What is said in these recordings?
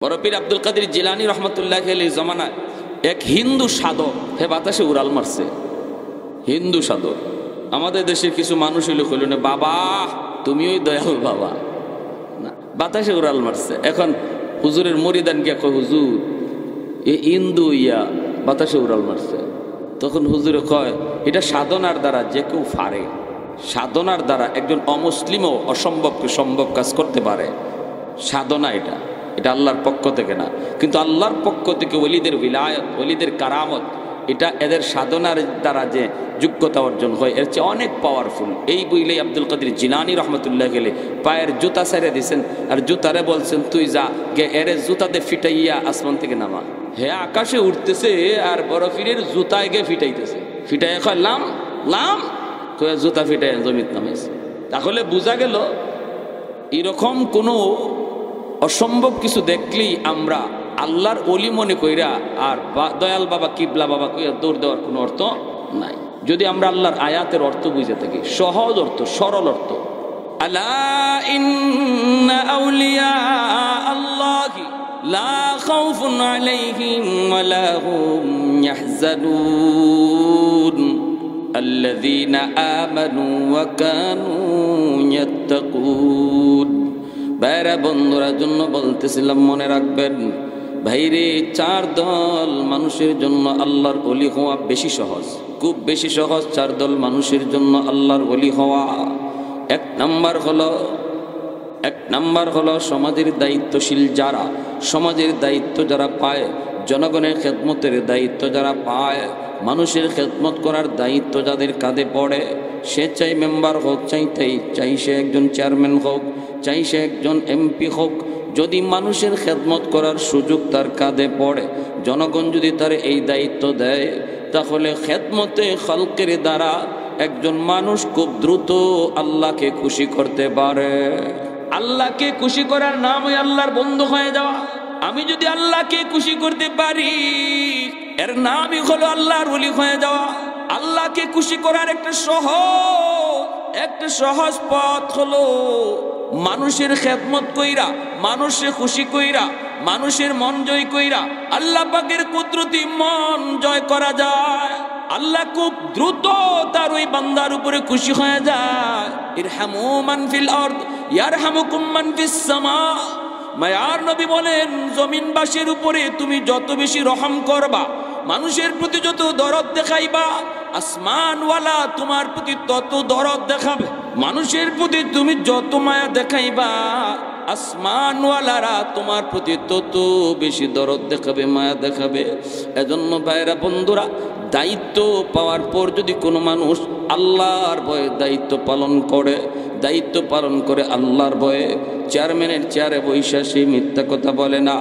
বড় পীর আব্দুল কাদের জিলানী রহমতুল্লাহ আলাইহির জমানায় এক হিন্দু সাধক হে বাতাসে উড়াল মারছে। হিন্দু সাধক আমাদের দেশের কিছু মানুষ হইল কইল না, বাবা তুমি ওই দয়াল বাবা না, বাতাসে উড়াল মারছে। এখন হুজুরের মরিদান গিয়া কয়, হুজুর এ হিন্দু ইয়া বাতাসে উড়াল মারছে। তখন হুজুরে কয়, এটা সাধনার দ্বারা যে কেউ পারে, সাধনার দ্বারা একজন অমুসলিমও অসম্ভবকে সম্ভব কাজ করতে পারে। সাধনা এটা এটা আল্লাহর পক্ষ থেকে না, কিন্তু আল্লাহর পক্ষ থেকে ওলিদের বিলায়ত, ওলিদের কারামত, এটা এদের সাধনার দ্বারা যে যোগ্যতা অর্জন হয় এর চেয়ে অনেক পাওয়ারফুল। এই বইলেই আব্দুল কাদের জিলানী রহমতুল্লাহ গেলে পায়ের জুতা ছেড়ে দিয়েছেন, আর জুতারে বলছেন তুই যা গে এর জুতাতে ফিটাইয়া আসমান থেকে নামা। হে আকাশে উঠতেছে আর বড় পীরের জুতায় গে ফিটাইতেছে, ফিটাইয়া কয় লাম লাম, কয়ে জুতা ফিটাই জমিত নামাইছে। তাহলে বোঝা গেল এরকম কোনো অসম্ভব কিছু দেখলেই আমরা আল্লাহর ওলি মনে কইরা আর দয়াল বাবা কিবলা বাবা কইরা দৌড় দেওয়ার কোনো অর্থ নাই। যদি আমরা আল্লাহর আয়াতের অর্থ বুঝে থাকি, সহজ অর্থ, সরল অর্থ, আলা ইন্না আউলিয়া আল্লাহি লা খাউফুন আলাইহিম ওয়া লা হুম ইয়াহজানুন আল্লাযীনা আমানু ওয়া কানু ইয়াত্তাকুন। ভাইরা বন্ধুরা জন্য বলতেছিলাম, মনে রাখবেন ভাইরে, চার দল মানুষের জন্য আল্লাহর ওলি হওয়া বেশি সহজ, খুব বেশি সহজ। চার দল মানুষের জন্য আল্লাহর ওলি হওয়া। এক নাম্বার হলো সমাজের দায়িত্বশীল যারা, সমাজের দায়িত্ব যারা পায়, জনগণের খেদমতের দায়িত্ব যারা পায়, মানুষের খেদমত করার দায়িত্ব যাদের কাঁধে পড়ে, সে চাই মেম্বার হোক, চাই সে একজন চেয়ারম্যান হোক, চাই সে একজন এমপি হোক, যদি মানুষের খেদমত করার সুযোগ তার কাঁধে পড়ে, জনগণ যদি তার এই দায়িত্ব দেয়, তাহলে খেদমতে খালকের দ্বারা একজন মানুষ খুব দ্রুত আল্লাহকে খুশি করতে পারে। আল্লাহকে খুশি করার নাম ওই আল্লাহর বন্ধু হয়ে যাওয়া। আমি যদি আল্লাহকে খুশি করতে পারি, এর নামই হলো আল্লাহর ওলি হয়ে যাওয়া। আল্লাহকে খুশি করার একটা সহজ পথ হলো মানুষের খেদমত কইরা, মানুষের খুশি কইরা, মানুষের মন জয় কইরা আল্লাহ পাকের কুদরতি মন জয় করা যায়। আল্লাহ খুব দ্রুত তার ওই বান্দার উপরে খুশি হয়ে যায়। ইরহামু মান ফিল আরদ ইয়ারহামুকুম মান ফিস সামা। মায়ার নবী বলেন, জমিনবাসীর উপরে তুমি যত বেশি রহম করবা, মানুষের প্রতি যত দরদ দেখাইবা, আসমানওয়ালা তোমার প্রতি তত দরদ দেখাবে। মানুষের প্রতি তুমি যত মায়া দেখাইবা, আসমানওয়ালারা তোমার প্রতি তত বেশি দরদ দেখাবে, মায়া দেখাবে। এজন্য ভাইরা বন্ধুরা, দায়িত্ব পাওয়ার পর যদি কোনো মানুষ আল্লাহর ভয়ে দায়িত্ব পালন করে আল্লাহর ভয়ে, চেয়ারম্যানের চেয়ারে বৈশা সে মিথ্যা কথা বলে না,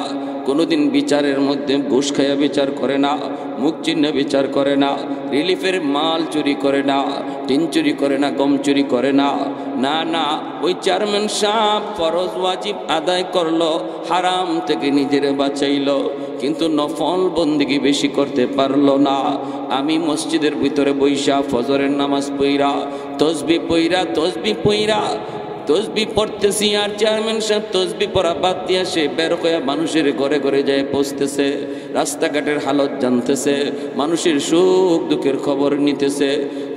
কোনোদিন বিচারের মধ্যে ঘুষ খাইয়া বিচার করে না, মুখ চিহ্ন বিচার করে না, রিলিফের মাল চুরি করে না, টিন চুরি করে না, গম চুরি করে না, না ওই চেয়ারম্যান সাহেব ফরজ ওয়াজিব আদায় করলো, হারাম থেকে নিজের বাঁচাইলো, কিন্তু নফল বন্দেগী বেশি করতে পারলো না। আমি মসজিদের ভিতরে বৈশা ফজরের নামাজ পইরা তসবি পড়তেছি, আর চেয়ারম্যান সাহেব তসবি পড়া বাদ দিয়ে সে বের হয়ে মানুষের ঘরে ঘরে যায় পৌঁছতেছে, রাস্তাঘাটের হালত জানতেছে, মানুষের সুখ দুঃখের খবর নিতেছে।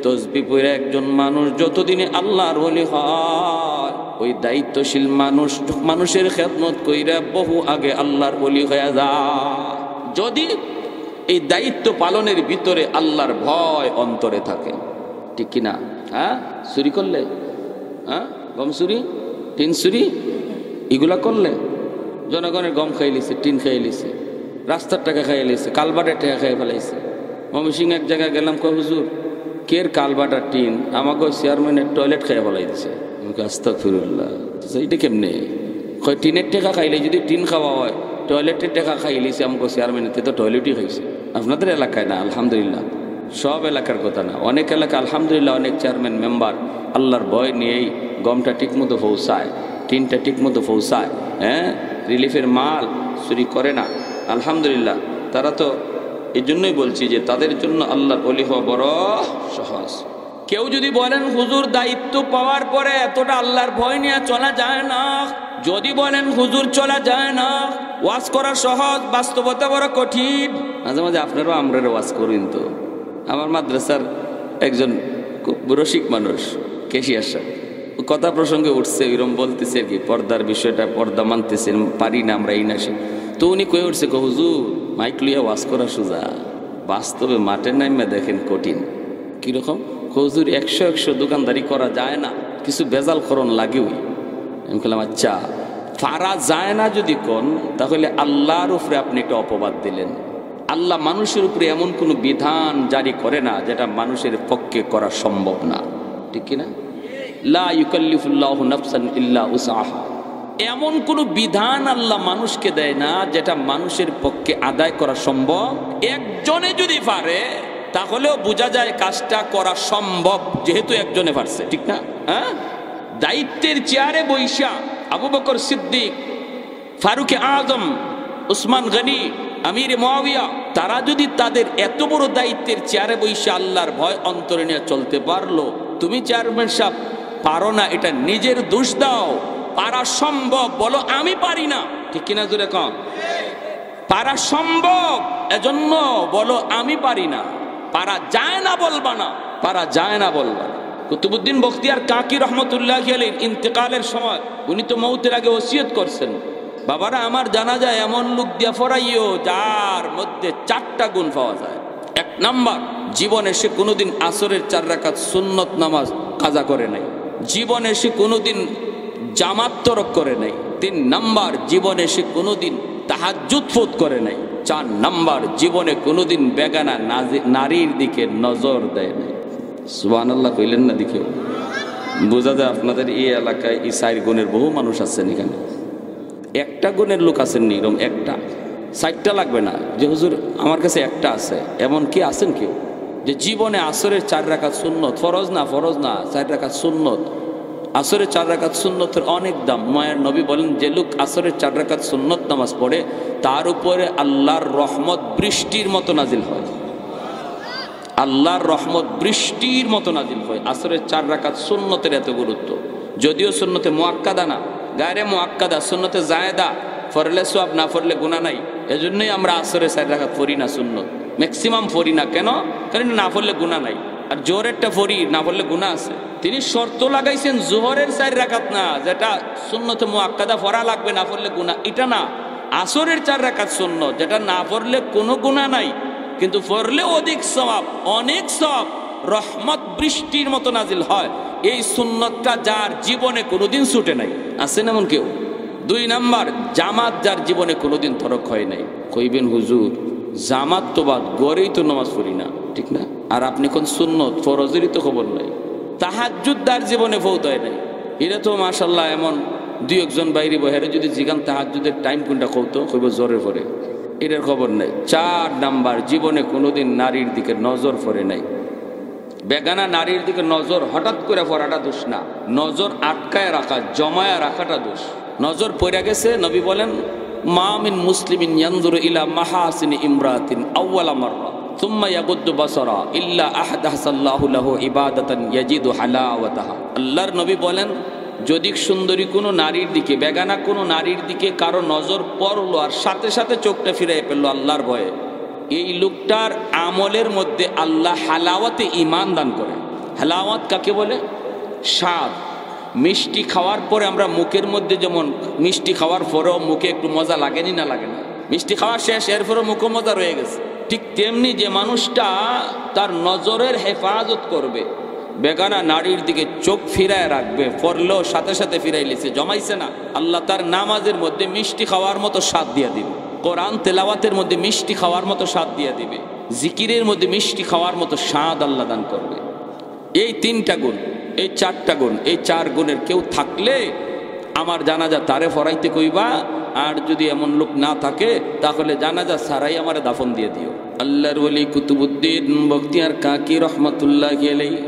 তসবি পড়ে একজন মানুষ যতদিনে আল্লাহর ওলি হয়, ওই দায়িত্বশীল মানুষের খেদমত কইরা বহু আগে আল্লাহর ওলি হয়ে যায়। যদি এই দায়িত্ব পালনের ভিতরে আল্লাহর ভয় অন্তরে থাকে, ঠিক কিনা? চুরি করলে, গম চুরি, টিন চুরি, এগুলা করলে জনগণের গম খাই লিছে, টিন খাই লিছে, রাস্তার টাকা খাই লিছে, কালবাটের টাকা খাই ফেলাইছে। ময়মনসিং এক জায়গায় গেলাম, কয় হুজুর কের কালবাট আর টিন, আমাকে চেয়ারম্যানের টয়লেট খাইয়া ফেলাইছে। আস্তাগফিরুল্লাহ, এইটা কেমনে? কয় টিনের টাকা খাইলে যদি টিন খাওয়া হয়, টয়লেটের টাকা খাই লিছে আমাকে চেয়ারম্যানের, তো টয়লেটই খাইছে। আপনাদের এলাকায় না, আলহামদুলিল্লাহ, সব এলাকার কথা না, অনেক এলাকা আলহামদুলিল্লাহ অনেক চেয়ারম্যান মেম্বার আল্লাহর ভয় নিয়েই গমটা ঠিকমতো পৌঁছায়, টিনটা ঠিকমতো পৌঁছায়, রিলিফের মাল চুরি করে না, আলহামদুলিল্লাহ। তারা তো এই জন্যই বলছি যে তাদের জন্য আল্লাহর ওলি হওয়া বড় সহজ। কেউ যদি বলেন হুজুর দায়িত্ব পাওয়ার পরে এতটা আল্লাহর ভয় নিয়ে চলা যায় না, যদি বলেন হুজুর চলা যায় না, ওয়াজ করা সহজ, বাস্তবতা বড় কঠিন। মাঝে মাঝে আপনারাও আমরার ওয়াজ করুন। তো আমার মাদ্রাসার একজন খুব রসিক মানুষ, কেশিয়ার সাহেব, কথা প্রসঙ্গে উঠছে, এরকম বলতেছে আর কি, পর্দার বিষয়টা, পর্দা মানতেছেন, পারি না আমরা এই না সে। তো উনি কয়ে উঠছে, হুজুর মাইক লইয়া ওয়াজ করা সোজা, বাস্তবে মাঠের নামে দেখেন কঠিন। কীরকম? হুজুর 100 দোকানদারি করা যায় না, কিছু বেজাল করণ লাগেও। আমি বললাম আচ্ছা, পারা যায় না যদি কোন, তাহলে আল্লাহর উপরে আপনি একটা অপবাদ দিলেন। আল্লাহ মানুষের উপরে এমন কোনো বিধান জারি করে না যেটা মানুষের পক্ষে করা সম্ভব না, ঠিক কিনা? লা ইউকাল্লিফুল্লাহু নাফসান ইল্লা উসআহা। এমন কোনো বিধান আল্লাহ মানুষকে দেয় না যেটা মানুষের পক্ষে আদায় করা সম্ভব। একজনে যদি পারে তাহলেও বোঝা যায় কাজটা করা সম্ভব, যেহেতু একজনে পারছে, ঠিক না? হ্যাঁ, দায়িত্বের চেয়ারে বৈশা আবু বকর সিদ্দিক, ফারুক আজম, উসমান গনি, আমির মুয়াবিয়া, তারা যদি তাদের এত বড় দায়িত্বের চেয়ারে বৈশা আল্লাহর ভয় অন্তরে নিয়ে চলতে পারলো, তুমি চেয়ারম্যান সাহেব পারো না, এটা নিজের দোষ দাও। পারা সম্ভব বলো আমি পারি না, ঠিক কিনা? জোরে কম। পারা সম্ভব এজন্য বলো আমি পারি না। পারা যায় না বলবা না, পারা যায় না বলবা না। কুতুবউদ্দিন বখতিয়ার কাকি রহমতুল্লাহ আলাইহির ইন্তেকালের সময় উনি তো মৌতের আগে ওসিয়ত করছেন, বাবারা আমার জানাজা এমন লোক দিয়া ফরাইও যার মধ্যে 4টা গুণ পাওয়া যায়। 1 নাম্বার, জীবনে সে কোনোদিন আসরের 4 রাকাত সুন্নত নামাজ কাজা করে নাই, জীবনে সে কোনোদিন জামাত তরক করে নাই। 3 নাম্বার, জীবনে সে কোনোদিন তাহাজ্জুদ ফোত করে নাই। 4 নাম্বার, জীবনে কোনোদিন বেগানা নারীর দিকে নজর দেয় নাই। সুবহানাল্লাহ কইলেন না? দেখেও বোঝা যায় আপনাদের এই এলাকায় এই 4 গুণের বহু মানুষ আছেন। এখানে 1টা গুণের লোক আছেন নি? এরকম 1টা 4টা লাগবে না যে হুজুর আমার কাছে 1টা আছে, এমন কি আছেন কেউ যে জীবনে আসরের 4 রাকাত সুন্নত, ফরজ না 4 রাকাত সুন্নত, আসরের 4 রাকাত সুন্নতের অনেক দাম। মায়ের নবী বলেন যে লোক আসরের 4 রাকাত সুন্নত নামাজ পড়ে তার উপরে আল্লাহর রহমত বৃষ্টির মতো নাজিল হয়। আল্লাহর রহমত বৃষ্টির মতো নাজিল হয়। আসরের 4 রাকাত সুন্নতের এত গুরুত্ব, যদিও সুন্নতে মুআক্কাদা না, গায়রে মুআক্কাদা, সুন্নতে জায়েদা, ফরলে সওয়াব, না ফরলে গুনাহ নাই। এজন্যই আমরা আসরের 4 রাকাত পড়ি না, সুন্নত ম্যাক্সিমাম পড়ি না। কেন? কারণ না পড়লে গুনাহ নাই, আর জোহরেরটা পড়ি, না পড়লে গুনাহ আছে। তিনি শর্ত লাগাইছেন জোহরের 4 রাকাত না, যেটা সুন্নতে মুআক্কাদা পড়া লাগবে, না পড়লে গুনাহ, এটা না। আসরের 4 রাকাত সুন্নত, যেটা না পড়লে কোনো গুনাহ নাই, কিন্তু পড়লে অধিক সওয়াব, অনেক সওয়াব, রহমত বৃষ্টির মতো নাজিল হয়। এই সুন্নতটা যার জীবনে কোনোদিন ছুটে নাই, আছেন এমন কেউ? 2 নাম্বার, জামাত যার জীবনে কোনোদিন তরক হয় নাই। কইবেন হুজুর জামাত তো বাদ, গড়েই তো নামাজ পড়ি না, ঠিক না? আর আপনি কোন সুন্নত ফরজেরই তো খবর নাই। তাহাজ্জুদ তার জীবনে ফৌত হয় নাই। এরা তো মাশাআল্লাহ এমন 2-1 জন বাইরে বহেরে যদি জিগান তাহাজ্জুদের টাইম কোনটা কইতো, কইব জোরে পড়ে, এটার খবর নাই। 4 নাম্বার, জীবনে কোনোদিন নারীর দিকে নজর পড়ে নাই। বেগানা নারীর দিকে নজর হঠাৎ করে পড়াটা দোষ না, নজর আটকায় রাখা, জমায়া রাখাটা দোষ। নজর পড়ে গেছে, নবী বলেন মা মিন মুসলিমিন ইয়ানজুরু ইলা মাহাসিনি ইমরাতিন আউয়ালা মাররা সুম্মা ইয়াগুদ্দু বাসারা ইল্লা আহদাসাল্লাহু লাহু ইবাদাতান ইয়াজিদু হালাওয়াতাহা। আল্লাহর নবী বলেন যদি সুন্দরী কোনো নারীর দিকে, বেগানা কোনো নারীর দিকে কারো নজর পড়লো আর সাথে সাথে চোখটা ফিরাই পেল আল্লাহর ভয়ে, এই লোকটার আমলের মধ্যে আল্লাহ হালাওয়াতে ঈমান দান করে। হালাওয়াত কাকে বলে? স্বাদ। মিষ্টি খাওয়ার পরে আমরা মুখের মধ্যে, যেমন মিষ্টি খাওয়ার পরেও মুখে একটু মজা লাগেনি না লাগে না, মিষ্টি খাওয়া শেষ এরপরে মুখে মজা রয়ে গেছে, ঠিক তেমনি যে মানুষটা তার নজরের হেফাজত করবে, বেগানা নারীর দিকে চোখ ফিরায় রাখবে, পড়লেও সাথে সাথে ফিরাইলেছে, জমাইছে না, আল্লাহ তার নামাজের মধ্যে মিষ্টি খাওয়ার মতো স্বাদ দিয়ে দিবে, কোরআন তেলাওয়াতের মধ্যে মিষ্টি খাওয়ার মতো স্বাদ দিয়ে দিবে, জিকিরের মধ্যে মিষ্টি খাওয়ার মতো স্বাদ আল্লাহ দান করবে। এই 3টা গুণ, এই 4টা গুণ, এই 4 গুণের কেউ থাকলে আমার জানাজা তারে ফরাইতে কইবা, আর যদি এমন লোক না থাকে তাহলে জানাজা সারাই আমার দাফন দিয়ে দিও। আল্লাহর ওলি কুতুবউদ্দিন বখতিয়ার কাকি রহমতুল্লাহি আলাইহি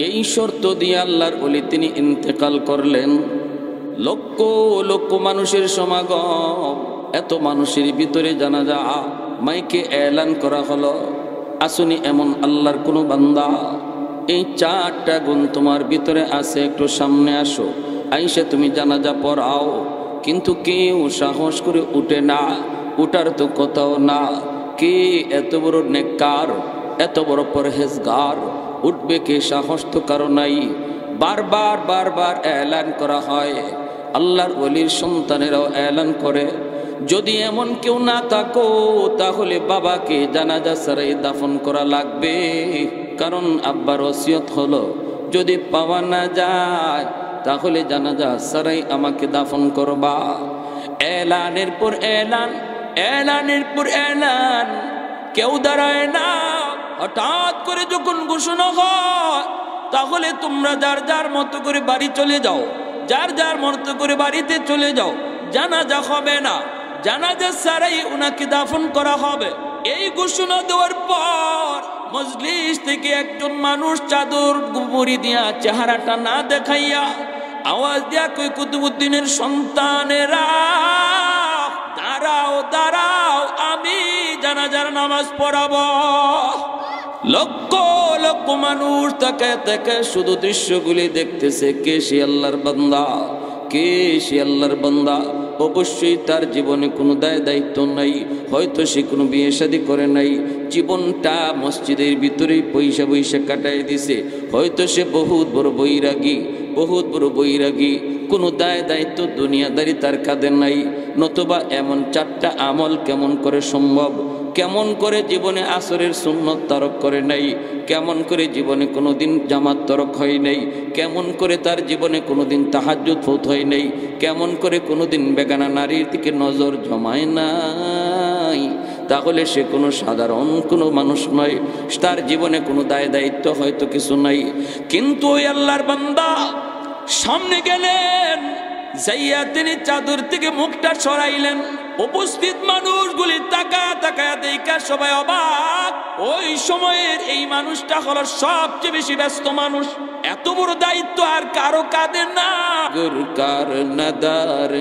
এই শর্ত দিয়ে আল্লাহর ওলি তিনি ইন্তেকাল করলেন। লক্ষ লক্ষ মানুষের সমাগম, এত মানুষের ভিতরে জানাজা মাইকে এলান করা হলো, আসুনি এমন আল্লাহর কোনো বান্দা, এই 4টা গুণ তোমার ভিতরে আছে, একটু সামনে আসো, আইসা তুমি জানাজা পড়াও। কিন্তু কেউ সাহস করে উঠে না, উঠার তো কোথাও না। কে এত বড় নেককার, এত বড় পরহেজগার, উঠবে কে? সাহস তো কারো নাই। বারবার বারবার এলান করা হয়, আল্লাহর ওলির সন্তানেরাও এলান করে, যদি এমন কেউ না থাকো তাহলে বাবাকে জানাজা ছাড়াই দাফন করা লাগবে। কারণ আব্বার ওসিয়ত হলো, যদি পাওয়া না যায় তাহলে জানাজা ছাড়াই আমাকে দাফন করবা। এলানের পর এলান, এলানের পর এলান, কেউ দাঁড়ায় না। হঠাৎ করে যখন ঘোষণা হয় তাহলে তোমরা যার যার মতো করে বাড়ি চলে যাও, যার যার মতো করে বাড়িতে চলে যাও। জানাজা হবে না, জানাজা ছাড়াই উনাকে দাফন করা হবে। এই ঘোষণা দেওয়ার পর মজলিস থেকে একজন মানুষ চাদর মুড়ি দিয়া, চেহারাটা না দেখাইয়া আওয়াজ দিয়া কই, কুতুবউদ্দিনের সন্তানেরা দাঁড়াও দাঁড়াও, আমি জানাজার নামাজ পড়াবো। লক্ষ লক্ষ মানুষ তাকায় তাকায় শুধু দৃশ্যগুলি দেখতেছে। কে সে আল্লাহর বান্দা? কে সে আল্লাহর বান্দা? অবশ্যই তার জীবনে কোনো দায় দায়িত্ব নাই, হয়তো সে কোনো বিয়ে শাদী করে নাই, জীবনটা মসজিদের ভিতরেই পয়সা পয়সা কাটাই দিছে। হয়তো সে বহুত বড় বৈরাগী, বহুত বড় বৈরাগী, কোনো দায় দায়িত্ব দুনিয়াদারি তার কাঁধে নাই। নতুবা এমন চারটা আমল কেমন করে সম্ভব? কেমন করে জীবনে আসরের সুন্নত তরক করে নাই? কেমন করে জীবনে কোনোদিন জামাত তরক হয় নাই? কেমন করে তার জীবনে কোনোদিন তাহাজ্জুদ ফৌত হয় নাই? কেমন করে কোনোদিন বেগানা নারীর দিকে নজর জমায় নাই? তাহলে সে কোনো সাধারণ কোনো মানুষ নয়, তার জীবনে কোনো দায় দায়িত্ব হয়তো কিছু নাই। কিন্তু ওই আল্লাহর বান্দা সামনে গেলেন, যাইয়া তিনি চাদর থেকে মুখটা সরাইলেন। উপস্থিত মানুষগুলি তাকায়া তাকায়া দেখা সবাই অবাক। ওই সময়ের এই মানুষটা হলো সবচেয়ে বেশি ব্যস্ত মানুষ। এত বড় দায়িত্ব আর কারো কাঁধে না। গুরকার নাদার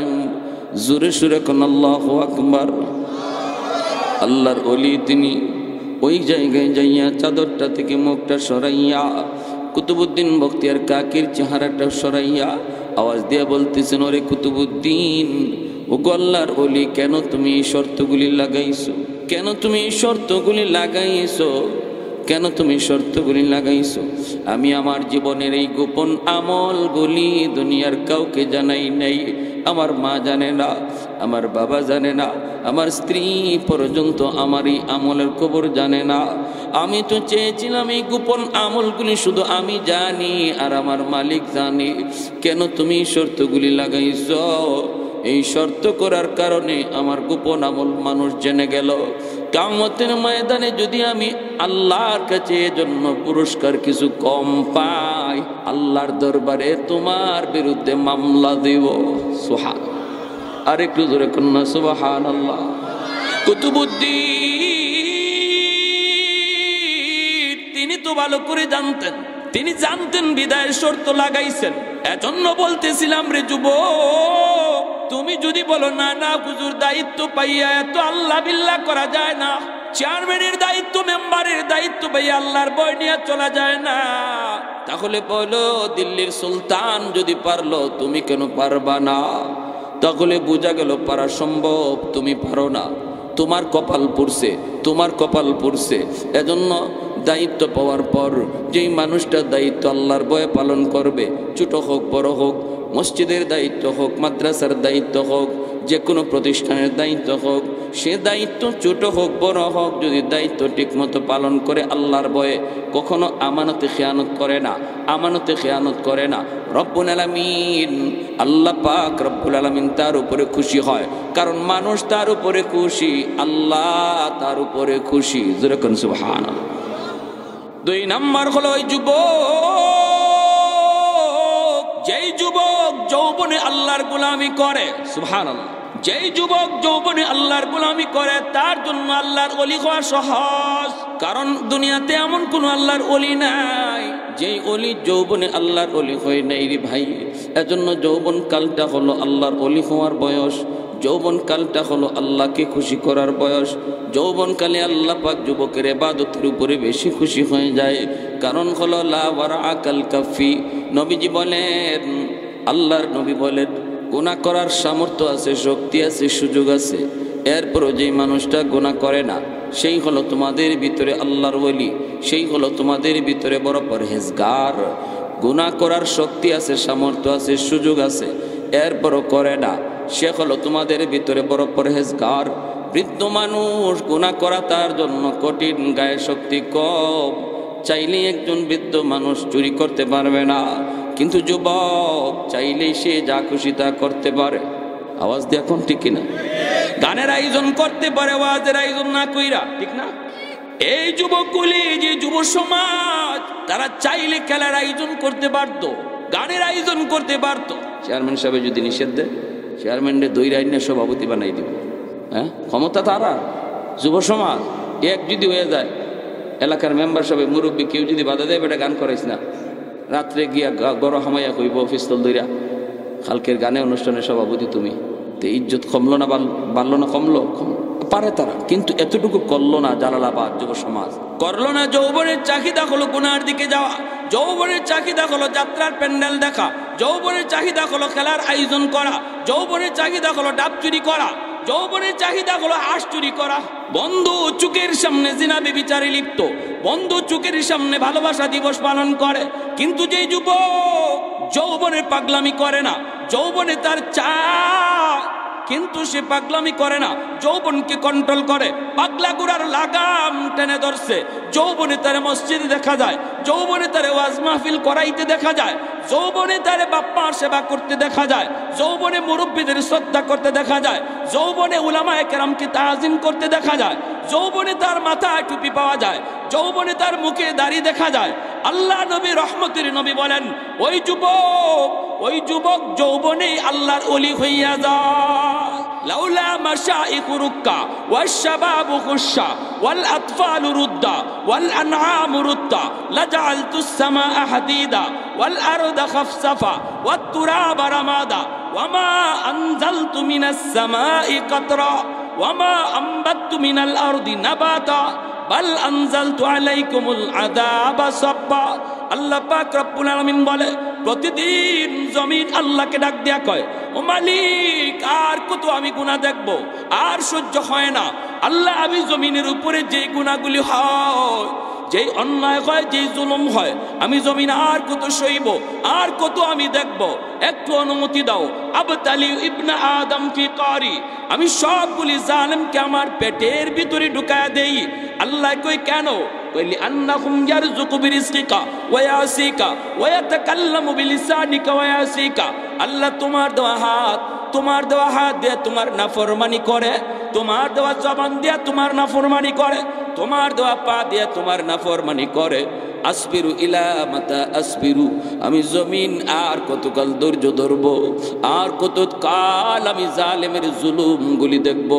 জোরে সুরে কোন আল্লাহু আকবার। আল্লাহর ওলি তিনি ওই জায়গায় যাইয়া চাদরটা থেকে মুখটা সরাইয়া, কুতুবউদ্দিন বখতিয়ার কাকির চেহারাটা সরাইয়া আওয়াজ দিয়া বলতেছেন, ওরে কুতুবউদ্দিন, ও আল্লাহর ওলি, কেন তুমি এই শর্তগুলি লাগাইছো? কেন তুমি এই শর্তগুলি লাগাইছো? কেন তুমি শর্তগুলি লাগাইছো? আমি আমার জীবনের এই গোপন আমলগুলি দুনিয়ার কাউকে জানাই নাই। আমার মা জানে না, আমার বাবা জানে না, আমার স্ত্রী পর্যন্ত আমার এই আমলের খবর জানে না। আমি তো চেয়েছিলাম এই গোপন আমলগুলি শুধু আমি জানি আর আমার মালিক জানি। কেন তুমি শর্তগুলি লাগাইছো? এই শর্ত করার কারণে আমার গোপন আমল মানুষ জেনে গেল। কিয়ামতের ময়দানে যদি আমি আল্লাহর কাছে এজন্য পুরস্কার কিছু কম পাই, আল্লাহর দরবারে তোমার বিরুদ্ধে মামলা দেব। সুবহান, আর একটু জোরে কন্যা সুবহানাল্লাহ। কুতুবউদ্দিন তিনি তো ভালো করে জানতেন, তিনি জানতেন বিদায়ের শর্ত লাগাইছেন। এজন্য বলতেছিলাম, রে যুবক, তুমি যদি বলো না না হুজুর, দায়িত্ব পাইয়া এত আল্লাহ বিল্লাহ করা যায় না, চেয়ারম্যানের দায়িত্ব, মেম্বারের দায়িত্ব পাইয়া আল্লাহর ভয় নিয়ে চলা যায় না, তাহলে বলো দিল্লির সুলতান যদি পারলো তুমি কেন পারবা না? তাহলে বোঝা গেল পারা সম্ভব, তুমি পারো না, তোমার কপাল পুড়ছে, তোমার কপাল পুড়ছে। এজন্য দায়িত্ব পাওয়ার পর যেই মানুষটা দায়িত্ব আল্লাহর ভয়ে পালন করবে, ছোট হোক বড় হোক, মসজিদের দায়িত্ব হোক, মাদ্রাসার দায়িত্ব হোক, যে কোনো প্রতিষ্ঠানের দায়িত্ব হোক, সে দায়িত্ব ছোট হোক বড় হোক, যদি দায়িত্ব ঠিকমতো পালন করে আল্লাহর ভয়ে, কখনো আমানতে খেয়ানত করে না, আমানতে খেয়ানত করে না, রব্বুল আলামিন আল্লাহ পাক রব্বুল আলামিন তার উপরে খুশি হয়। কারণ মানুষ তার উপরে খুশি, আল্লাহ তার উপরে খুশি। জোরে কোন সুবহানাল্লাহ। 2 নাম্বার হলো ওই যুবক, যেই যুবক যৌবনে আল্লাহর গোলামি করে, সুবহানাল্লাহ, যেই যুবক যৌবনে আল্লাহর গোলামি করে তার জন্য আল্লাহর ওলি হওয়া সহজ। কারণ দুনিয়াতে এমন কোন আল্লাহর ওলি নাই যেই ওলি যৌবনে আল্লাহর ওলি হয় নাই রে ভাই। এজন্য যৌবন কালটা হলো আল্লাহর ওলি হওয়ার বয়স, যৌবন কালটা হলো আল্লাহকে খুশি করার বয়স। যৌবন কালে আল্লাহ পাক যুবকের ইবাদতের উপরে বেশি খুশি হয়ে যায়। কারণ হলো লা ওয়ারা কাল কাফি। নবীজি বলেন, আল্লাহর নবী বলেন, গুনাহ করার সামর্থ্য আছে, শক্তি আছে, সুযোগ আছে, এরপরও যেই মানুষটা গুনাহ করে না সেই হলো তোমাদের ভিতরে আল্লাহর ওলি, সেই হলো তোমাদের ভিতরে বড় পরহেজগার। গুনাহ করার শক্তি আছে, সামর্থ্য আছে, সুযোগ আছে, এরপরও করে না, সে হলো তোমাদের ভিতরে বড় পরহেজগার। বৃদ্ধ মানুষ গুনাহ করা তার জন্য কঠিন, গায়ে শক্তি কম, চাইলেই একজন বৃদ্ধ মানুষ চুরি করতে পারবে না, কিন্তু যুবক চাইলেই সে যা খুশি তা করতে পারে। আওয়াজ দিয়ে এখন ঠিক কিনা? গানের আয়োজন করতে পারে, ওয়াজের আয়োজন না কইরা, ঠিক না? এই যুবকগুলি, যে যুব সমাজ, তারা চাইলে খেলার আয়োজন করতে পারত, গানের আয়োজন করতে পারত। চেয়ারম্যান সাহেব যদি নিষেধ দেয়, চেয়ারম্যানরে দই রাইনে সভাপতি বানাই দিব। হ্যাঁ, ক্ষমতা তারা, যুব সমাজ এক যদি হয়ে যায়, এলাকার মেম্বার সবে মুরব্বী কেউ যদি বাধা দেয়, বেটা গান করাইস না, রাত্রে গিয়া গড় হামাইয়া কইব পিস্তল দইরা, কালকের গানে অনুষ্ঠানের সভাপতি তুমি। তো ইজ্জত কমলো না, বাড়লো না, কমলো? পারে তারা, কিন্তু এতটুকু করলো না জালালাবাদ যুব সমাজ, করলো না। যৌবনের চাহিদা হলো গুনার দিকে যাওয়া, যৌবনের চাহিদা হলো যাত্রার প্যান্ডেল দেখা, যৌবনের চাহিদা হলো খেলার আয়োজন করা, যৌবনের চাহিদা হলো ডাব চুরি করা, যৌবনের চাহিদা হলো হাঁস চুরি করা। বন্ধু চোখের সামনে জিনা ব্যভিচারে লিপ্ত, বন্ধু চোখের সামনে ভালোবাসা দিবস পালন করে, কিন্তু যে যুবক যৌবনের পাগলামি করে না, যৌবনে তার চায় কিন্তু সে পাগলামি করে না, যৌবনকে কন্ট্রোল করে, পাগলা গুড়ার লাগাম টেনে ধরছে। যৌবনে তারে মসজিদে দেখা যায়, যৌবনে তারে ওয়াজ মাহফিল করাইতে দেখা যায়, যৌবনে তারে বাপ্পার সেবা করতে দেখা যায়, যৌবনে মুরব্বীদের শ্রদ্ধা করতে দেখা যায়, যৌবনে উলামায়ে কেরামকে তাজিম করতে দেখা যায়, যৌবনে তার মাথায় টুপি পাওয়া যায়, যৌবনে তার মুখে দাড়ি দেখা যায়। আল্লাহ নবী রহমতের নবী বলেন, ওই যুবক যৌবনে আল্লাহর ওলি হইয়া যায়। লাউলা মাশাইখু রুক্কা ওয়াশ-শাবাবু খুশশা ওয়াল আতফালু রুদ্দা ওয়াল আনআমু রুদ্দা লাজআলতুস সামাআ হাদিদা ওয়াল আরদা খাফসাফা ওয়াত তুরাবা রামাদা ওয়ামা আনজালতু মিনাস সামাই কাতরা ওয়ামা আনবাততু মিনাল আরদি নাবাতা বাল আনজালতু আলাইকুমুল আযাবা সাব্বা। আল্লাহ পাক রব্বুল আলামিন বলে, প্রতিদিন জমিন আল্লাহকে ডাক দিয়া কয়, ও মালিক, আর কত আমি গুনাহ দেখব, আর সহ্য হয় না। আল্লাহ, আমি জমিনের উপরে যে গুনাহগুলি হয়, যেই অন্যায় হয়, যেই জুলুম হয়, আমি জমিন আর কত সইব, আর কত আমি দেখব, একটু অনুমতি দাও। আবতালি ইবনা আদম ফি কারি, আমি সবগুলি জালেমকে আমার পেটের ভিতরে ঢুকায়া দেই। আল্লাহ কই কেন? কইলি আন্নাহুম ইয়ারযুকু বিরিজকিকা ওয়া ইয়াসিকা ওয়া ইয়াতাকাল্লামু বিলিসানিকা ওয়া ইয়াসিকা। আল্লাহ তোমার দেওয়া হাত দিয়ে তোমার নাফরমানি করে, তোমার দেওয়া জবান দিয়ে তোমার নাফরমানি করে, তোমার দেওয়া পা দিয়ে তোমার নাফরমানি করে। আসবিরু ইলা মাতা আসবিরু, আমি জমিন আর কতকাল ধৈর্য ধরবো, আর কত কাল আমি জালেমের জুলুমগুলি দেখব।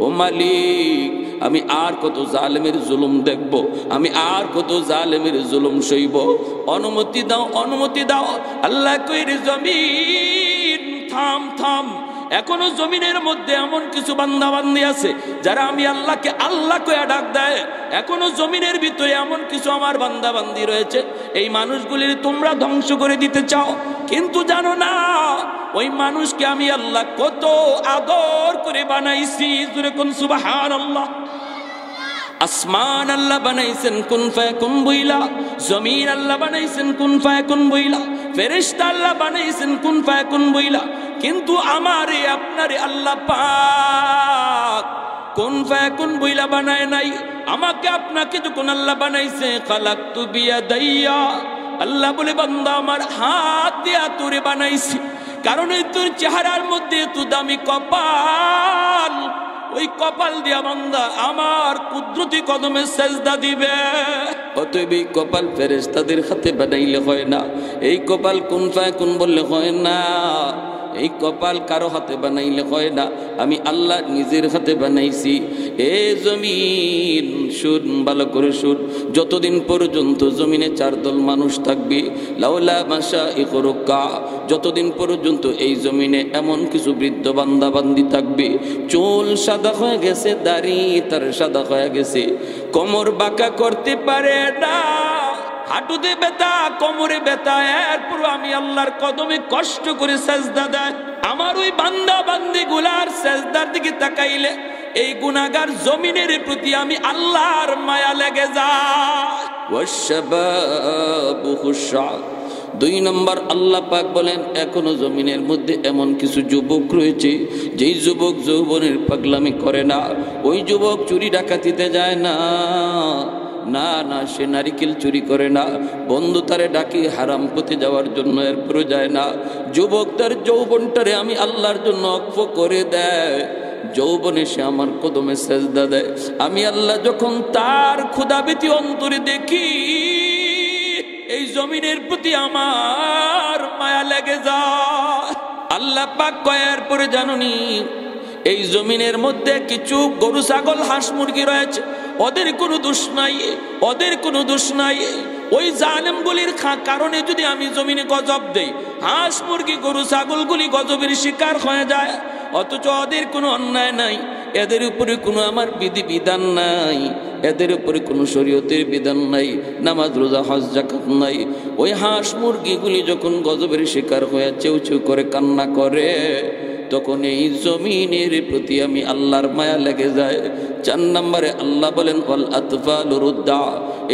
ও মালিক, আমি আর কত জালেমের জুলুম দেখব, আমি আর কত জালেমের জুলুম সইব, অনুমতি দাও, অনুমতি দাও। আল্লাহ কইরে, জমিন থাম থাম, এখনো জমিনের মধ্যে এমন কিছু বান্দা বান্দি আছে যারা আমি আল্লাহকে আল্লাহ কইয়া ডাক দেয়। এখনো জমিনের ভিতরে এমন কিছু আমার বান্দা বান্দি রয়েছে, এই মানুষগুলির তোমরা ধ্বংস করে দিতে চাও, কিন্তু জানো না ওই মানুষকে আমি আল্লাহ কত আদর করে বানাইছি। জোরে কোন সুবহানাল্লাহ। আসমান আল্লাহ বানাইছেন কুন ফায়াকুন বইলা, জমিন আল্লাহ বানাইছেন কুন ফায়াকুন বইলা, ফেরেশতা আল্লাহ বানাইছেন কুন ফায়াকুন বইলা, কিন্তু আমারে আপনারে আল্লাহ পাক কুন ফায়াকুন বইলা বানায় নাই। আমাকে আপনাকে যখন আল্লাহ বানাইছে, খালাকতু বিয়াদাইয়া, আল্লাহ বলে বান্দা আমার হাত দিয়া তোরে বানাইছি, কারণ এই তোর চেহারার মধ্যে এত দামি কপাল, ওই কপাল দিয়া বান্দা আমার কুদরতি কদমে সেজদা দিবে। অতএব এই কপাল ফেরেশতাদের হাতে বানাইলে হয় না, এই কপাল কুন ফায়াকুন বললে হয় না, এই কপাল কারো হাতে বানাইলে হয় না, আমি আল্লাহ নিজের হাতে বানাইছি। এ জমিন শুন, ভালো করে শুন, যতদিন পর্যন্ত জমিনে চার দল মানুষ থাকবে, লাউলা মাশাইখু রুক্কা, যতদিন পর্যন্ত এই জমিনে এমন কিছু বৃদ্ধ বান্দা বান্দি থাকবে, চুল সাদা হয়ে গেছে, দাড়ি তার সাদা হয়ে গেছে, কোমর বাঁকা করতে পারে না, হাঁটুতে ব্যথা, কোমরে ব্যথা, এরপর আমি আল্লাহর কদমে কষ্ট করে সেজদা দেয়। আমার ওই বান্দা বান্দি গুলার সেজদার দিকে তাকাইলে এই গুনাহগার জমিনের প্রতি আমি আল্লাহর মায়া লেগে যায়। ওয়াশবাবু খুশা। 2 নম্বর আল্লাহ পাক বলেন এখনো জমিনের মধ্যে এমন কিছু যুবক রয়েছে যেই যুবক যৌবনের পাগলামি করে না। ওই যুবক চুরি ডাকাতিতে যায় না, না না, সে নারিকেল চুরি করে না, বন্ধু তারে ডাকি হারাম পথে যাওয়ার জন্য, এরপরও যায় না। যুবক তার যৌবনটারে আমি আল্লাহর জন্য অক্ষ করে দেয়, যৌবনে সে আমার কদমে সেজদা দেয়। আমি আল্লাহ যখন তার ক্ষুধাবীতি অন্তরে দেখি, এই জমিনের প্রতি আমার মায়া লেগে যায়। আল্লাহ পাক কয়ার পরে জানুনি এই জমিনের মধ্যে কিছু গরু ছাগল হাঁস মুরগি রয়েছে, ওদের কোনো দোষ নাই, ওদের কোনো দোষ নাই। ওই জালেমগুলির কারণে যদি আমি জমিনে গজব দেই, হাঁস মুরগি গরু ছাগলগুলি গজবের শিকার হয়ে যায়, অথচ ওদের কোনো অন্যায় নাই, এদের উপরে কোনো আমার বিধি বিধান নাই, এদের উপরে কোনো শরীয়তের বিধান নাই, নামাজ রোজা হজ যাকাত নাই। ওই হাঁস মুরগিগুলি যখন গজবের শিকার হয়ে চেউ চেউ করে কান্না করে, তখন এই জমিনের প্রতি আমি আল্লাহর মায়া লেগে যায়। 4 নম্বরে আল্লাহ বলেন ওয়াল আতফালু রুদ্দা।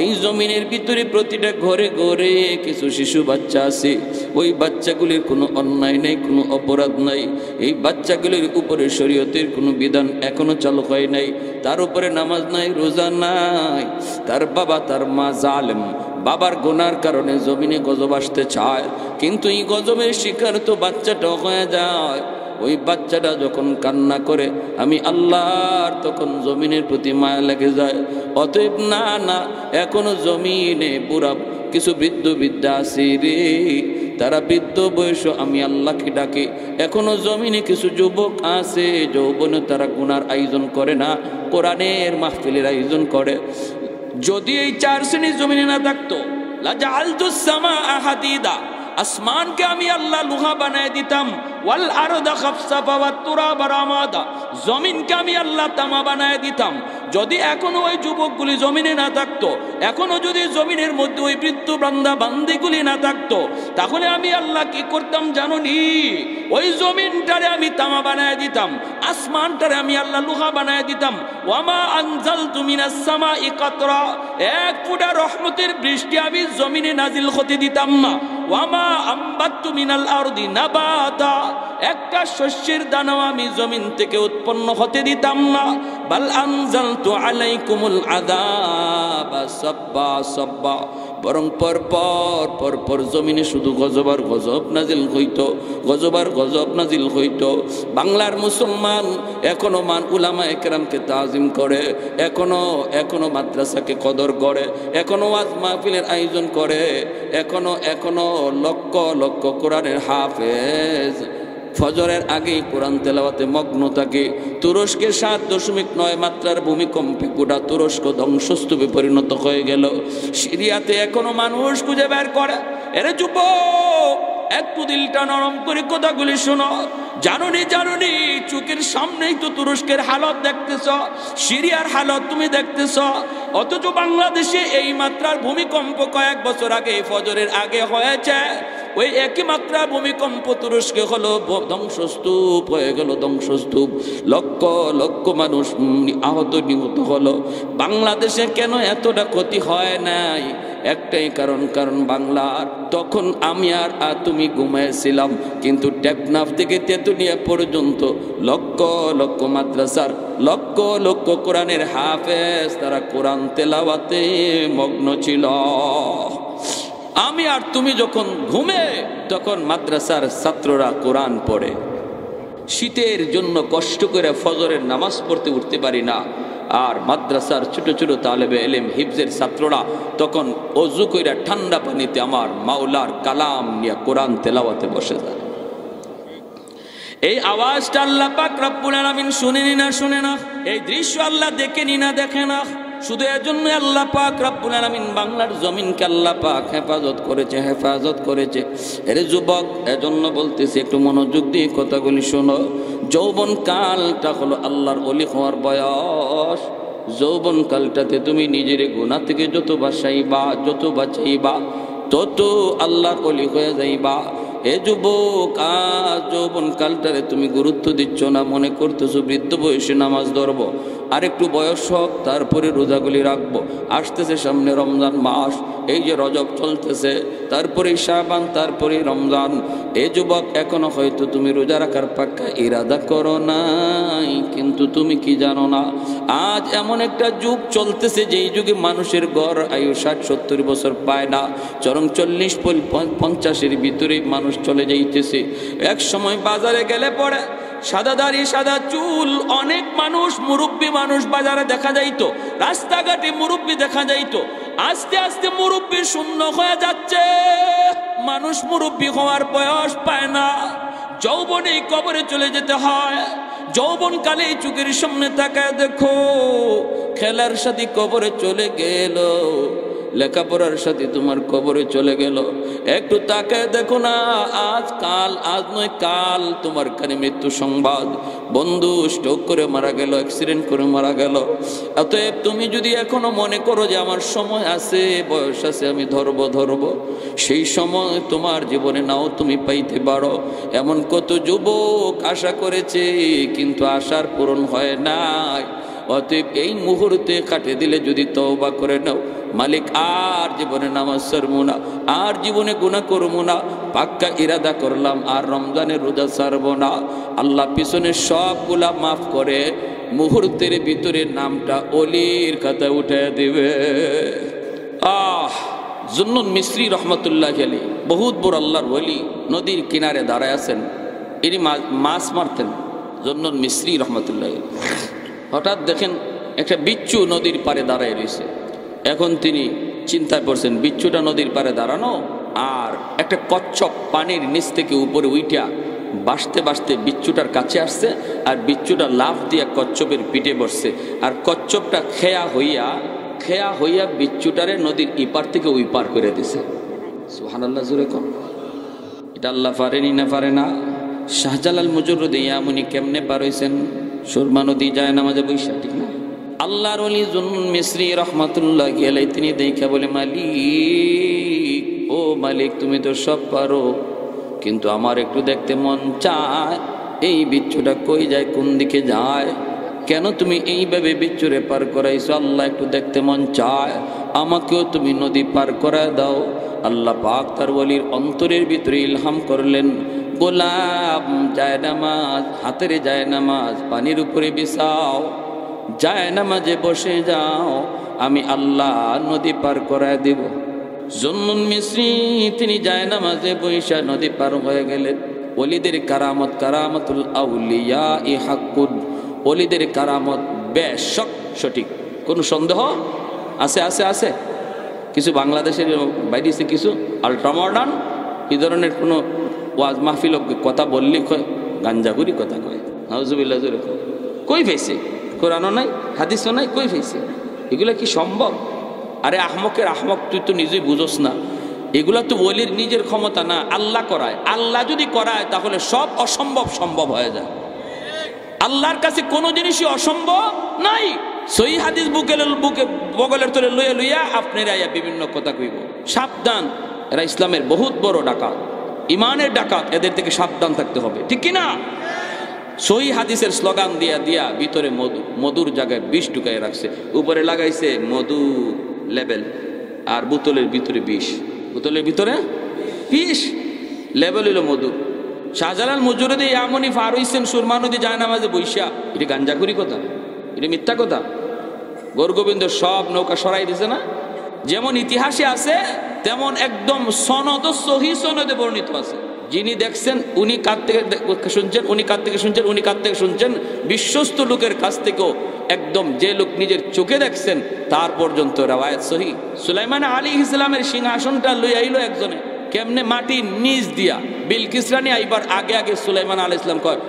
এই জমিনের ভিতরে প্রতিটা ঘরে ঘরে কিছু শিশু বাচ্চা আছে, ওই বাচ্চাগুলির কোনো অন্যায় নেই, কোনো অপরাধ নাই। এই বাচ্চাগুলির উপরে শরীয়তের কোনো বিধান এখনো চালু হয় নাই, তার উপরে নামাজ নাই, রোজা নাই। তার বাবা তার মা জালেম, বাবার গুনার কারণে জমিনে গজব আসতে চায়, কিন্তু এই গজবের শিকার তো বাচ্চাটা হয়ে যায়। ওই বাচ্চাটা যখন কান্না করে আমি আল্লাহর তখন জমিনের প্রতি মায়া লেগে যায়। অতএব না না, এখনো জমিনে বুড়া কিছু বৃদ্ধ বিদ্যা আছে রে, তারা বৃদ্ধ বয়স আমি আল্লাহকে ডাকে। এখনো জমিনে কিছু যুবক আছে, যৌবনে তারা গুনার আয়োজন করে না, কোরআনের মাহফিলের আয়োজন করে। যদি এই 4 শ্রেণী জমিনে না থাকতো, লাজাআলতুস সামাআ হাদিদা, আসমানকে আমি আল্লাহ লোহা বানায় দিতাম, ওয়াল আরদা খাফসাফা ওয়াত তুরাবা রামাদা, জমিনকে আমি আল্লাহ তামা বানায় দিতাম। যদি এখনো ওই যুবকগুলি জমিনে না থাকতো, এখনো যদি জমিনের মধ্যে ওই বৃদ্ধ বান্দা বান্দিগুলি না থাকতো, তাহলে আমি আল্লাহ কি করতাম জানোনি? ওই জমিনটারে আমি তামা বানায় দিতাম, আসমানটারে আমি আল্লাহ লোহা বানায় দিতাম। ওয়ামা আনজালতু মিনাস সামাই কাতরা, 1 ফোঁটা রহমতের বৃষ্টি আমি জমিনে নাজিল হতে দিতাম না। ওয়ামা আম্বাতু মিনাল আরদি নাবাতা, একটা শস্যের দানাও আমি জমিন থেকে উৎপন্ন হতে দিতাম না। বাল আনজালতু আলাইকুমুল আযাবা সাব্বা সাব্বা, বরং পর জমিনে শুধু গজব আর গজব নাজিল হইতো, গজব আর গজব নাজিল হইতো। বাংলার মুসলমান এখনো উলামায়ে কেরামকে তাজিম করে, এখনো মাদ্রাসাকে কদর করে, এখনো ওয়াজ মাহফিলের আয়োজন করে, এখনো লক্ষ লক্ষ কোরআনের হাফেজ ফজরের আগেই কোরআন তেলাওয়াতে মগ্ন থাকে। তুরস্কের 7.9 মাত্রার ভূমিকম্পে গোটা তুরস্ক ধ্বংসস্তূপে পরিণত হয়ে গেল। সিরিয়াতে এখনো মানুষ খুঁজে বের করে। এরে যুবক, একটু দিলটা নরম করে কথাগুলি শোনো। জানুনি চোখের সামনেই তো তুরস্কের হালত দেখতেছ, সিরিয়ার হালত তুমি দেখতেছ, অথচ বাংলাদেশে এই মাত্রার ভূমিকম্প কয়েক বছর আগে ফজরের আগে হয়েছে। ওই একই মাত্রা ভূমিকম্প তুরস্কে হলো, ধ্বংসস্তূপ হয়ে গেল, ধ্বংসস্তূপ, লক্ষ লক্ষ মানুষ আহত নিহত হলো। বাংলাদেশে কেন এতটা ক্ষতি হয় নাই? একটাই কারণ বাংলার তখন আমি আর তুমি ঘুমাইছিলাম, কিন্তু টেকনাফ থেকে তেতুলিয়া পর্যন্ত লক্ষ লক্ষ মাদ্রাসার লক্ষ লক্ষ কোরআনের হাফেজ তারা কোরআন তেলাওয়াতে মগ্ন ছিল। আমি আর তুমি যখন ঘুমে, তখন মাদ্রাসার ছাত্ররা কোরআন পড়ে। শীতের জন্য কষ্ট করে ফজরের নামাজ পড়তে উঠতে পারি না, আর মাদ্রাসার ছোট ছোট তালেবে এলেম হিফজের ছাত্ররা তখন অজু কইরা ঠান্ডা পানিতে আমার মাওলার কালাম নিয়ে কোরআন তেলাওয়াতে বসে যায়। এই আওয়াজটা আল্লাহ পাক রব্বুল আলামিন শুনে না, এই দৃশ্য আল্লাহ দেখেনি না, দেখে না। শুধু এজন্য আল্লাহ পাক রব্বুল আলামিন বাংলার জমিনকে আল্লাহ পাক হেফাজত করেছে। এর যুবক, এজন্য বলতেছি একটু মনোযোগ দিয়ে কথাগুলি শোনো। যৌবন কালটা হলো আল্লাহর ওলি হওয়ার বয়স। যৌবন কালটাতে তুমি নিজের গুনাহ থেকে যত বাঁচাইবা তত আল্লাহর ওলি হয়ে যাইবা। এ যুবক, আজ যৌবন কালটারে তুমি গুরুত্ব দিচ্ছ না, মনে করতেছো বৃদ্ধ বয়সে নামাজ ধরবো, আর একটু বয়স হোক তারপরে রোজাগুলি রাখবো। আসতেছে সামনে রমজান মাস, এই যে রজব চলতেছে, তারপরে শাবান, তারপরে রমজান। এ যুবক, এখনো হয়তো তুমি রোজা রাখার পাক্কা ইরাদা করো নাই, কিন্তু তুমি কি জানো না, আজ এমন একটা যুগ চলতেছে যেই যুগে মানুষের গড় আয়ু 60-70 বছর পায় না, চরম 40-50-এর ভিতরে মানুষ চলে যাইতেছে। এক সময় বাজারে গেলে পড়ে সাদা দাড়ি সাদা চুল অনেক মানুষ, মুরব্বী মানুষ বাজারে দেখা যাইতো, রাস্তাঘাটে মুরব্বী দেখা যাইতো। আস্তে আস্তে মুরব্বী শূন্য হয়ে যাচ্ছে, মানুষ মুরব্বী হওয়ার বয়স পায় না, যৌবনে কবরে চলে যেতে হয়। যৌবন কালে চোখের সামনে তাকায় দেখো, খেলার সাথে কবরে চলে গেল, লেখাপড়ার সাথে তোমার কবরে চলে গেল। একটু তাকায় দেখো না, আজ নয় কাল তোমার কানে মৃত্যু সংবাদ, বন্ধু স্ট্রোক করে মারা গেল, অ্যাক্সিডেন্ট করে মারা গেল। অতএব তুমি যদি এখনো মনে করো যে আমার সময় আছে, বয়স আছে, আমি ধরবো, সেই সময় তোমার জীবনে নাও তুমি পাইতে পারো। এমন কত যুবক আশা করেছে কিন্তু আশার পূরণ হয় নাই। অতএব এই মুহূর্তে কাটে দিলে যদি তওবা করে নাও, মালিক আর জীবনে নামাজ ছাড়বো না, আর জীবনে গুনাহ করবো না, পাক্কা ইরাদা করলাম আর রমজানের রোজা ছাড়বো না। আল্লাহ পিছনে সবগুলা মাফ করে মুহূর্তের ভিতরে নামটা ওলির খাতায় উঠে দিবে। জুন্নুন মিসরি রহমতুল্লাহ আলাইহি বহুত বড় আল্লাহর ওলি, নদীর কিনারে দাঁড়ায় আছেন, ইনি মাছ মারতেন। জুন্নুন মিসরি রহমতুল্লাহ হঠাৎ দেখেন একটা বিচ্ছু নদীর পাড়ে দাঁড়ায় রয়েছে। এখন তিনি চিন্তায় পড়ছেন, বিচ্ছুটা নদীর পাড়ে দাঁড়ানো, আর একটা কচ্ছপ পানির নিচ থেকে উপরে উইটা বাসতে বাসতে বিচ্ছুটার কাছে আসছে, আর বিচ্ছুটা লাফ দিয়া কচ্ছপের পিঠে বসছে, আর কচ্ছপটা খেয়া হইয়া বিচ্ছুটারে নদীর ইপার থেকে ওই পার করে দিছে। সুবহানাল্লাহ, জোরে কম। এটা আল্লাহ পারেনি না পারে না? শাহজালাল মুজররদি ইয়ামুনি কেমনে পার হইছেন? সুরমা নদী যায় নামাজে বৈশা, ঠিক না? আল্লাহর ওলি জুন্নুন মিসরি রহমাতুল্লাহি আলাইহি তিনি দেখা বলে, মালিক, ও মালিক, তুমি তো সব পারো, কিন্তু আমার একটু দেখতে মন চায় এই বিচ্ছুটা কই যায়, কোন দিকে যায়, কেন তুমি এইভাবে বিচ্ছুরে পার করাইছো? আল্লাহ, একটু দেখতে মন চায়, আমাকেও তুমি নদী পার করায় দাও। আল্লাহ পাক তার ওলির অন্তরের ভিতরে ইলহাম করলেন, গোলাম, যায় নামাজ, হাতের যায় নামাজ পানির উপরে বিছাও, যায় নামাজে বসে যাও, আমি আল্লাহ নদী পার করায় দেব। জুন্নুন মিসরি তিনি যায় নামাজে বৈশা নদী পার হয়ে গেলেন। ওলিদের কারামত, কারামতুল আউলিয়া ই হাক্কুন, ওলিদের কারামত বেশ সঠিক, কোনো সন্দেহ আছে? আছে আছে কিছু বাংলাদেশের বাইরে কিছু আল্ট্রা মডার্ন এই ধরনের কোনো ওয়াজ মাহফিল কথা বললে কয় গাঞ্জাগুরি কথা কয়, নাউজুবিল্লাহ, জোরে কই ফেছে? কোরআনও নাই, হাদিসও নাই, কই ফেছে? এগুলা কি সম্ভব? আরে আহমকের আহমক, তুই তো নিজেই বুঝোস না, এগুলা তো ওলির নিজের ক্ষমতা না, আল্লাহ করায়। আল্লাহ যদি করায় তাহলে সব অসম্ভব সম্ভব হয়ে যায়। আল্লাহর কাছে কোনো জিনিসই অসম্ভব নাই। সহিহ হাদিস বগলের তলে লইয়া আপনারা বিভিন্ন কথা কইব। সাবধান, এরা ইসলামের বহুত বড় ডাকাত, ইমানের ডাকাত, এদের থেকে সাবধান থাকতে হবে, ঠিক কিনা? সহিহ হাদিসের স্লোগান দিয়া ভিতরে মধুর জায়গায় বিষ ঢুকাই রাখছে, উপরে লাগাইছে মধু লেবেল, আর বোতলের ভিতরে বিষ, বোতলের ভিতরে বিষ, লেবেল হইল মধু। শাহজালাল মুজররদি ইয়ামুনি পার হইছেন সুরমা নদী যায় নামাজে বৈশা, এটা গাঞ্জাখুরি কথা, এটা মিথ্যা কথা। গৌরগোবিন্দ সব নৌকা সরাই দিছে না? যেমন ইতিহাসে আছে তেমন একদম সনদ, সহি সনদে বর্ণিত আছে। যিনি দেখছেন উনি কার থেকে শুনছেন, উনি কার থেকে শুনছেন, উনি কার থেকে শুনছেন, বিশ্বস্ত লোকের কাছ থেকেও একদম যে লোক নিজের চোখে দেখছেন তার পর্যন্ত রাওয়ায়াত সহি। সুলাইমান আলাইহিস সালামের সিংহাসনটা লই আইলো একজনে, কেমনে মাটির নিচ দিয়া। বিলকিস রানী আইবার আগে সুলাইমান আলাইহিস সালাম কয়,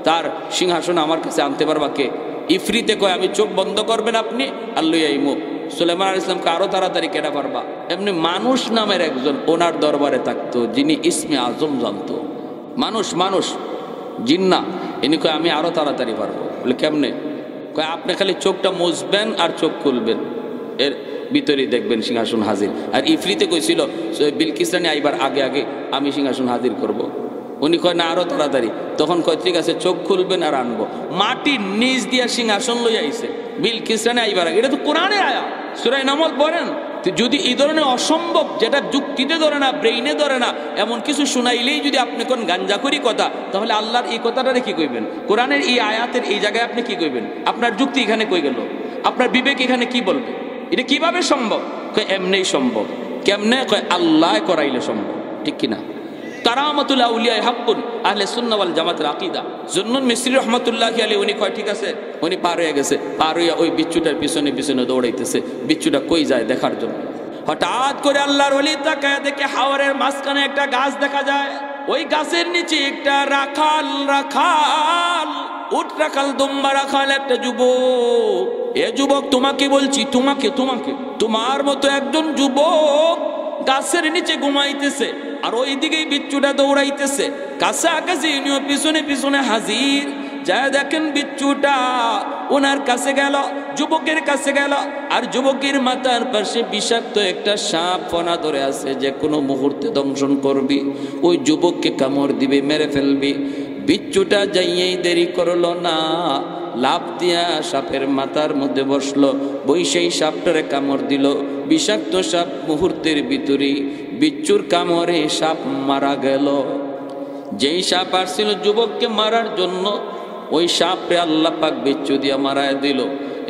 তার সিংহাসন আমার কাছে আনতে পারবা কে? ইফরিতে কয়, আমি চোখ বন্ধ করবেন আপনি আর লই আইমু। সুলাইমান আলাইহিস সালামকে আরো তাড়াতাড়ি কেনা পারবা। এমনি মানুষ নামের একজন ওনার দরবারে থাকতো, যিনি ইসমে আজম জানতো। মানুষ জিন্না, ইনি কয় আমি আরো তাড়াতাড়ি পারবো। বলে কেমনে? কয় আপনি খালি চোখটা মুছবেন আর চোখ খুলবেন, এর ভিতরেই দেখবেন সিংহাসন হাজির। আর ইফরিতে কইছিল বিলকিস রানী আইবার আগে আগে আমি সিংহাসন হাজির করব। উনি কয় না আরো তাড়াতাড়ি, তখন কয় ঠিক আছে চোখ খুলবেন আর আনবো। মাটির নিচ দিয়া সিংহাসন লই আইছে বিলকিস রানী আইবার আগে। এটা তো কোরআনে আয়া, সূরা নামল পড়েন। যদি এই ধরনের অসম্ভব, যেটা যুক্তিতে ধরে না, ব্রেইনে ধরে না, এমন কিছু শুনাইলেই যদি আপনি কোন গাঞ্জাখুরি কথা, তাহলে আল্লাহর এই কথাটা কি কইবেন? কোরআনের এই আয়াতের এই জায়গায় আপনি কি কইবেন? আপনার যুক্তি এখানে কই গেল? আপনার বিবেক এখানে কি বলবে? এটা কিভাবে সম্ভব? কয় এমনিই সম্ভব। কেমনে? কয় আল্লাহ করাইলে সম্ভব, ঠিক কিনা? কারামাতুল আউলিয়া হাক্কুন আহলে সুন্নাহ ওয়াল জামাতের আকীদা। জুন্নুন মিসরি রাহমাতুল্লাহি আলাইহি উনি কয় ঠিক আছে, উনি পার হয়ে গেছে, পার হইয়া ওই বিচ্ছুটার পিছনে পিছনে দৌড়াইতেছে, বিচ্ছুটা কই যায় দেখার জন্য। হঠাৎ করে আল্লাহর ওলি তাকায় দেখে হাওরের মাঝখানে একটা গাছ দেখা যায়। ওই গাছের নিচে একটা রাখাল উট রাখাল দুম্বা রাখাল একটা যুবক। এ যুবক তোমাকে বলছি, তোমাকে তোমার মতো একজন যুবক গাছের নিচে ঘুমাইতেছে, আর ওই দিকেই বিচ্ছুটা দৌড়াইতেছে। কাছাকাছি উনিও পিছনে পিছনে হাজির। যা দেখেন বিচ্ছুটা ওনার কাছে গেল, যুবকের কাছে গেল, আর যুবকের মাথার পাশে বিষাক্ত একটা সাপ ফনা ধরে আছে, যে কোনো মুহূর্তে দংশন করবি, ওই যুবককে কামড় দিবে, মেরে ফেলবি। বিচ্ছুটা যাইয়েই দেরি করলো না, লাফ দিয়া সাপের মাথার মধ্যে বসলো, বৈশাই সাপটারে কামড় দিল। বিষাক্ত সাপ মুহূর্তের ভিতরে বিচ্ছুর কামড়ে সাপ মারা গেল। যেই সাপ আসছিল যুবককে মারার জন্য, ওই সাপরে আল্লাহ পাক বিচ্ছু দিয়া মারায় দিল।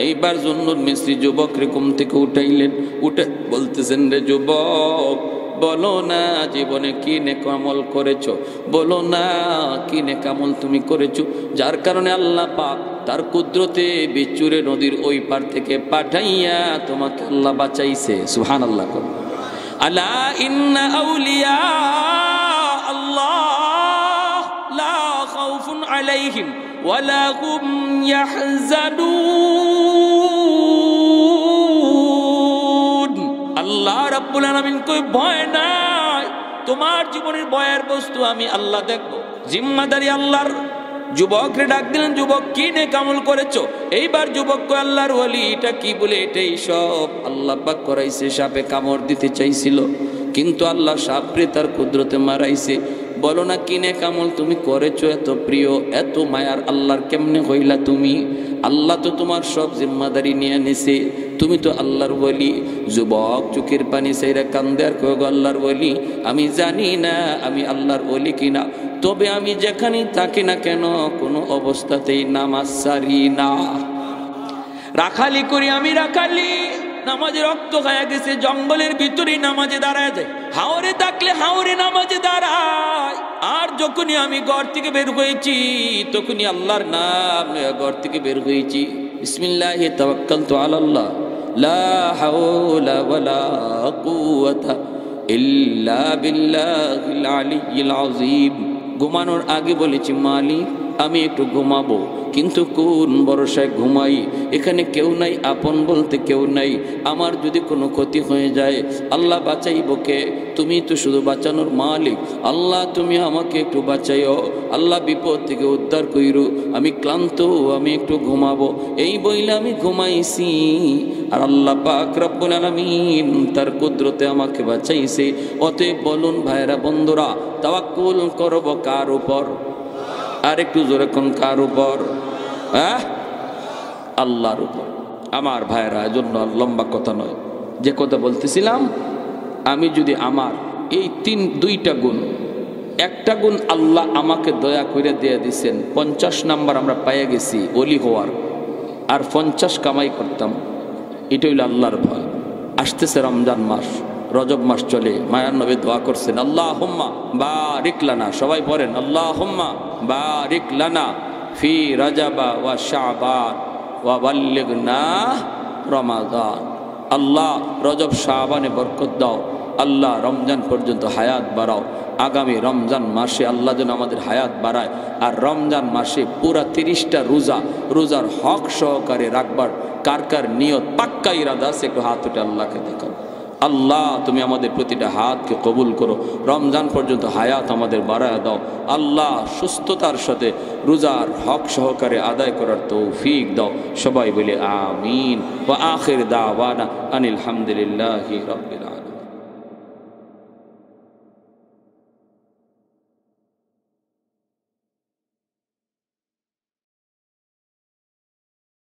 এইবার জুন্নুন মিসরি যুবকরে ঘুম থেকে উঠাইলেন, উঠে বলতেছেন, রে যুবক, বলো না জীবনে কি নেক আমল করেছো, বলো না কি নেক আমল তুমি করেছো, যার কারণে আল্লাহ পাক তার কুদরতে বিচ্ছুরে নদীর ওই পার থেকে পাঠাইয়া তোমাকে আল্লাহ বাঁচাইছে। সুবহানাল্লাহ। আলা ইন্না আউলিয়া আল্লাহ লা খাউফুন আলাইহিম ওয়ালা হুম ইয়াহজানুন। আল্লাহ রাব্বুল আলামিন কই ভয় নাই, তোমার জীবনের ভয়ের বস্তু আমি আল্লাহ দেখবো, জিম্মাদারি আল্লাহর। যুবকরে ডাক দিলেন, যুবক কি নেক আমল করেছো? এইবার যুবক কয়, আল্লাহর ওলি এটা কি বলে, এটাই সব আল্লাহ পাক করাইছে। সাপে কামড় দিতে চাইছিল, কিন্তু আল্লাহ সাপরে তার কুদরতে মারাইছে। বলো না কি নেক আমল তুমি করেছো, এত প্রিয় এত মায়ার আল্লাহর কেমনে হইলা তুমি? আল্লাহ তো তোমার সব জিম্মাদারি নিয়ে নিছে, তুমি তো আল্লাহর ওলি। যুবক চোখের পানি সেইরা কান্দে আর কয়, আল্লাহর ওলি আমি জানি না আমি আল্লাহর ওলি কিনা, তবে আমি যেখানেই থাকি না কেন কোনো অবস্থাতেই নামাজ সারি না। রাখালি করি আমি, রাখালি নামাজে রক্ত খায়া গেছে, জঙ্গলের ভিতরে নামাজে দাঁড়ায় যায়, হাওরে থাকলে হাওরে নামাজে দাঁড়ায়। আর যখনই আমি ঘর থেকে বের হয়েছি, তখনই আল্লাহর নাম ঘর থেকে বের হয়েছি। বিসমিল্লাহি তাওয়াক্কালতু আলাল্লাহ লা হাওলা ওয়ালা কুওয়াতা ইল্লা বিল্লাহিল আলিয়্যিল আযীম। ঘুমানোর আগে বলেছি, মালিক আমি একটু ঘুমাবো, কিন্তু কোন ভরসায় ঘুমাই? এখানে কেউ নাই, আপন বলতে কেউ নাই। আমার যদি কোনো ক্ষতি হয়ে যায় আল্লাহ বাঁচাইব কে? তুমি তো শুধু বাঁচানোর মালিক। আল্লাহ তুমি আমাকে একটু বাঁচাইও, আল্লাহ বিপদ থেকে উদ্ধার কইরো, আমি ক্লান্ত, আমি একটু ঘুমাবো। এই বইলে আমি ঘুমাইছি, আর আল্লাহ পাক রব্বুল আলামিন তার কুদরতে আমাকে বাঁচাইছে। অতএব বলুন ভাইরা বন্ধুরা, তাওয়াক্কুল করব কার উপর? আর একটু জোরে কোন কার উপর? হ্যাঁ, আল্লাহর উপর। আমার ভাইরা, এজন্য লম্বা কথা নয়, যে কথা বলতেছিলাম, আমি যদি আমার এই দুইটা গুণ, একটা গুণ আল্লাহ আমাকে দয়া করে দিয়ে দিছেন, 50 নাম্বার আমরা পাইয়ে গেছি ওলি হওয়ার, আর 50 কামাই করতাম। এটা হইল আল্লাহর ভয়। আসতেছে রমজান মাস, রজব মাস চলে, মায়ার নবী দোয়া করছেন, আল্লাহুম্মা বারিক লানা, সবাই পড়েন, আল্লাহুম্মা বারিক লানা ফি রাজাবা ওয়া শাবান ওয়া বাল্লিগনা রমাদান। আল্লাহ রজব শাবানে বরকত দাও, আল্লাহ রমজান পর্যন্ত হায়াত বাড়াও। আগামী রমজান মাসে আল্লাহ যেন আমাদের হায়াত বাড়ায়, আর রমজান মাসে পুরা 30টা রোজার হক সহকারে রাখবার কার কার নিয়ত পাক্কা ইরাদা আছে? একটু হাত উঠে আল্লাহকে দেখাও। আল্লাহ তুমি আমাদের প্রতিটা হাতকে কবুল করো, রমজান পর্যন্ত হায়াত আমাদের বাড়ায় দাও। আল্লাহ সুস্থতার সাথে রোজার হক সহকারে আদায় করার তৌফিক দাও। সবাই বলে আমিন। ওয়া আখির দাওয়ানা আনিল হামদুলিল্লাহি রাব্বিল আলামিন।